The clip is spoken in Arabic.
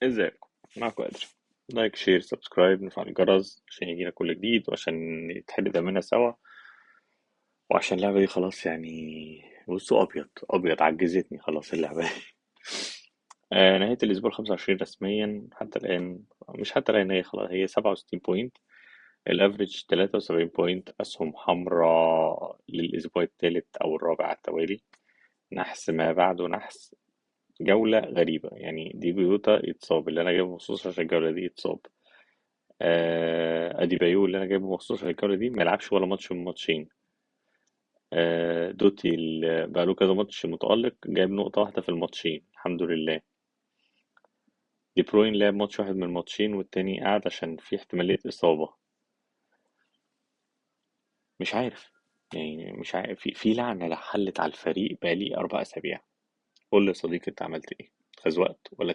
ازيكم؟ معكم قادر. لايك شير سبسكرايب نفعل الجرس عشان يجينا كل جديد وعشان نتحل دمنا سوا، وعشان اللعبة دي خلاص يعني. بصوا، أبيض عجزتني خلاص اللعبة دي. نهاية الأسبوع 25 رسميا حتى الآن. مش حتى الآن، هي خلاص هي 67 بوينت. الأفريج 73 بوينت. أسهم حمراء للأسبوع الثالث أو الرابع على التوالي. نحس ما بعده نحس. جولة غريبة يعني، دي بيوتا يتصاب اللي أنا جايبه مخصوص عشان الجولة دي يتصاب. ادي بايو اللي انا جايبه مخصوص عشان الجوله دي ما يلعبش ولا ماتش من ماتشين. دوتي اللي بقاله كذا ماتش متألق جايب نقطة واحدة في الماتشين الحمد لله. دي بروين لعب ماتش واحد من الماتشين والتاني قعد عشان في احتمالية إصابة. مش عارف يعني، مش عارف، في لعنة حلت على الفريق بقالي 4 أسابيع. قول لي يا صديقي، أنت عملت إيه؟ خد وقت ولا